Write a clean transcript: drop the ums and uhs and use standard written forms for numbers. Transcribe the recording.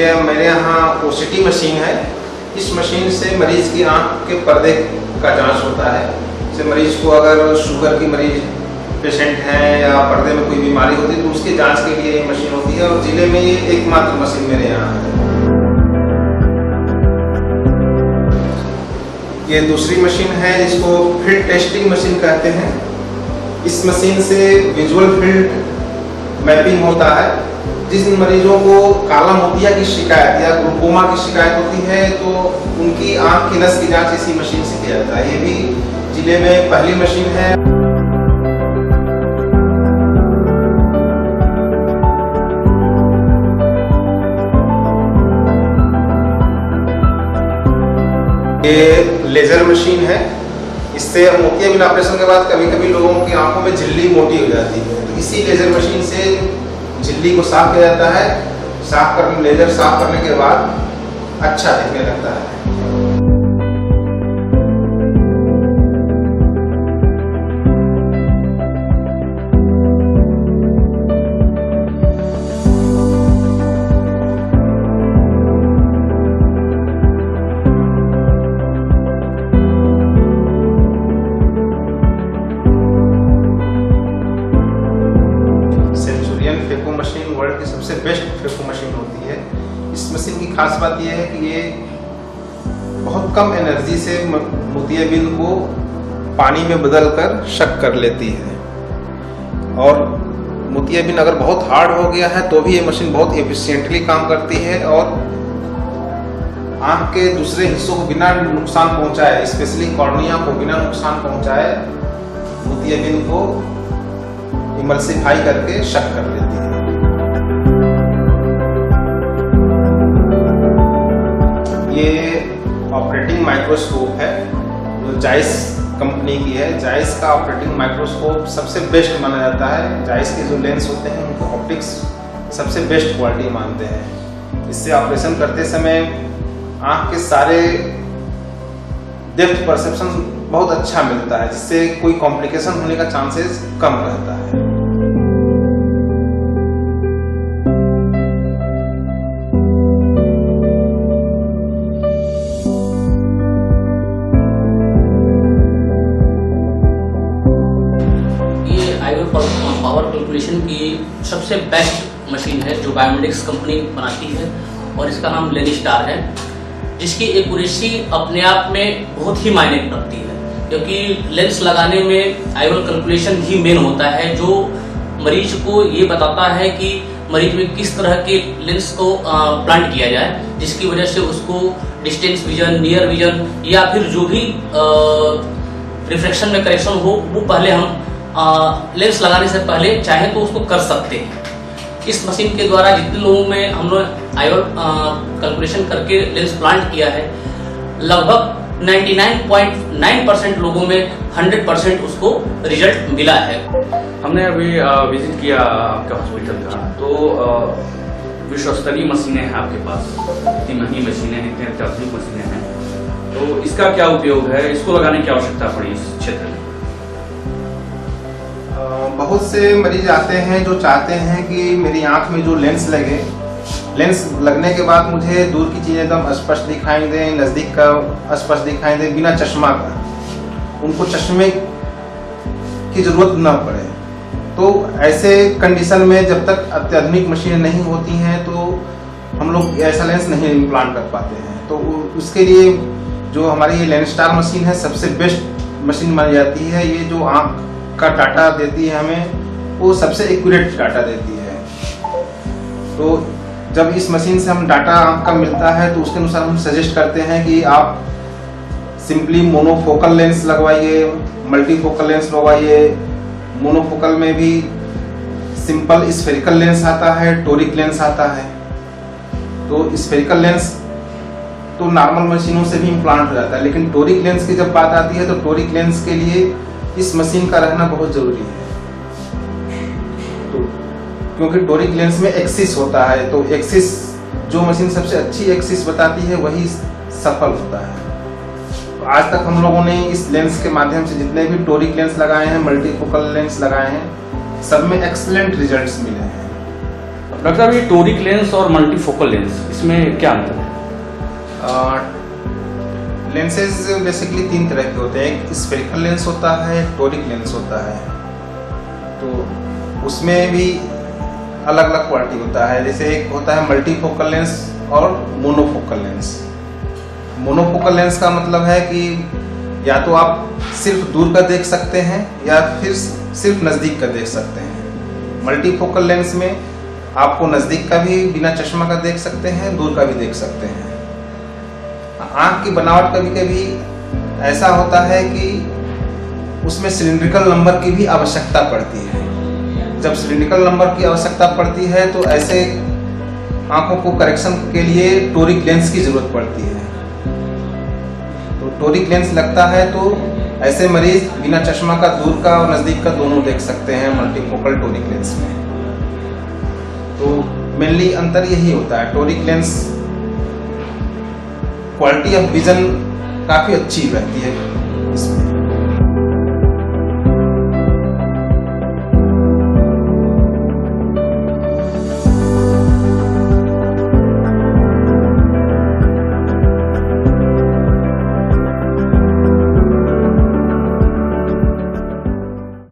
ये मेरे यहाँ ओसीटी मशीन है। इस मशीन से मरीज की आँख के पर्दे का जांच होता है। जैसे मरीज को अगर शुगर की मरीज पेशेंट हैं या पर्दे में कोई बीमारी होती है तो उसकी जांच के लिए ये मशीन होती है और ज़िले में ये एकमात्र मशीन मेरे यहाँ है। ये दूसरी मशीन है जिसको फील्ड टेस्टिंग मशीन कहते हैं। इस मशीन से विजुअल फील्ड मैपिंग होता है। जिस मरीजों को काला मोतिया की शिकायत या ग्लूकोमा की शिकायत होती है तो उनकी आँख की नस की जांच इसी मशीन से किया जाता है। ये भी जिले में पहली मशीन है। ये लेजर मशीन है। इससे मोतियाबिंद ऑपरेशन के बाद कभी कभी लोगों की आंखों में झिल्ली मोटी हो जाती है, तो इसी लेजर मशीन से झिल्ली को साफ किया जाता है। लेजर साफ करने के बाद अच्छा दिखने लगता है। फेको मशीन वर्ल्ड की सबसे बेस्ट फेको मशीन होती है। इस मशीन की खास बात यह है कि ये बहुत कम एनर्जी से मोतियाबिंद को पानी में बदलकर शक कर लेती है और मोतियाबिंद अगर बहुत हार्ड हो गया है तो भी ये मशीन बहुत एफिशिएंटली काम करती है और आँख के दूसरे हिस्सों को बिना नुकसान पहुंचाए, स्पेशली कॉर्निया को बिना नुकसान पहुंचाए मोतियाबिंद को इमल्सिफाई करके शक कर लेती है। ये ऑपरेटिंग माइक्रोस्कोप है जो जाइस कंपनी की है। जाइस का ऑपरेटिंग माइक्रोस्कोप सबसे बेस्ट माना जाता है। जाइस के जो लेंस होते हैं उनके ऑप्टिक्स सबसे बेस्ट क्वालिटी मानते हैं। इससे ऑपरेशन करते समय आँख के सारे डेप्थ परसेप्शन बहुत अच्छा मिलता है, जिससे कोई कॉम्प्लिकेशन होने का चांसेस कम रहता है। पावर कैलकुलेशन की सबसे बेस्ट मशीन है जो बायोमेडिक्स कंपनी बनाती है और इसका नाम लेनिस्टार है, जिसकी एक्यूरेसी अपने आप में बहुत ही मायने रखती है, क्योंकि लेंस लगाने में आईवल कैलकुलेशन ही मेन होता है जो मरीज को ये बताता है कि मरीज में किस तरह के लेंस को प्लांट किया जाए, जिसकी वजह से उसको डिस्टेंस विजन, नियर विजन या फिर जो भी रिफ्रैक्शन में करेक्शन हो वो पहले हम लेंस लगाने से पहले चाहे तो उसको कर सकते हैं। इस मशीन के द्वारा जितने लोगों में हम लोग आईवल कैलकुलेशन करके लेंस प्लांट किया है, लगभग 99.9% लोगों में 100% उसको रिजल्ट मिला है। हमने अभी विजिट किया आपका हॉस्पिटल का, तो विश्व स्तरीय मशीनें हैं आपके पास, इतनी महंगी मशीनें हैं, इतने अत्याधुनिक मशीनें हैं, तो इसका क्या उपयोग है, इसको लगाने की आवश्यकता पड़ी इस क्षेत्र में? बहुत से मरीज आते हैं जो चाहते हैं कि मेरी आंख में जो लेंस लगे, लेंस लगने के बाद मुझे दूर की चीज़ें एकदम स्पष्ट दिखाई दें, नज़दीक का स्पष्ट दिखाई दे बिना चश्मा का, उनको चश्मे की ज़रूरत न पड़े। तो ऐसे कंडीशन में जब तक अत्याधुनिक मशीनें नहीं होती हैं तो हम लोग ऐसा लेंस नहीं इम्प्लांट कर पाते हैं। तो उसके लिए जो हमारी ये लेनिस्टार मशीन है सबसे बेस्ट मशीन मानी जाती है। ये जो आँख का डाटा देती है हमें, वो सबसे एक्यूरेट डाटा देती है। तो जब इस मशीन से हम डाटा आँख का मिलता है तो उसके अनुसार हम सजेस्ट करते हैं कि आप सिंपली मोनोफोकल लेंस लगवाइए, मल्टीफोकल लेंस लगवाइए। मोनोफोकल में भी सिंपल स्फेरिकल लेंस आता है, टोरिक लेंस आता है। तो स्फेरिकल लेंस तो नॉर्मल मशीनों से भी इम्प्लांट हो जाता है, लेकिन टोरिक लेंस की जब बात आती है तो टोरिक लेंस के लिए इस मशीन का रहना बहुत जरूरी है। तो क्योंकि टोरिक लेंस में एक्सिस होता है, तो एक्सिस जो मशीन सबसे अच्छी एक्सिस बताती है वही सफल होता है। तो आज तक हम लोगों ने इस लेंस के माध्यम से जितने भी टोरिक लेंस लगाए हैं, मल्टीफोकल लेंस लगाए हैं, सब में एक्सीलेंट रिजल्ट्स मिले हैं। डॉक्टर साहब, ये टोरिक लेंस और मल्टीफोकल लेंस, इसमें क्या अंतर है? लेंसेज बेसिकली 3 तरह के होते हैं। एक स्फेरिकल लेंस होता है, टोरिक लेंस होता है। तो उसमें भी अलग अलग क्वालिटी होता है। जैसे एक होता है मल्टीफोकल लेंस और मोनोफोकल लेंस। मोनोफोकल लेंस का मतलब है कि या तो आप सिर्फ दूर का देख सकते हैं या फिर सिर्फ नज़दीक का देख सकते हैं। मल्टीफोकल लेंस में आपको नज़दीक का भी बिना चश्मा का देख सकते हैं, दूर का भी देख सकते हैं। आँख की बनावट कभी कभी ऐसा होता है कि उसमें सिलिंड्रिकल नंबर की भी आवश्यकता पड़ती है। जब सिलिंड्रिकल नंबर की आवश्यकता पड़ती है तो ऐसे आँखों को करेक्शन के लिए टोरिक लेंस की ज़रूरत पड़ती है। तो टोरिक लेंस लगता है तो ऐसे मरीज बिना चश्मा का दूर का और नज़दीक का दोनों देख सकते हैं मल्टीफोकल टोरिक लेंस में। तो मेनली अंतर यही होता है। Toric lens quality of vision काफ़ी अच्छी रहती है।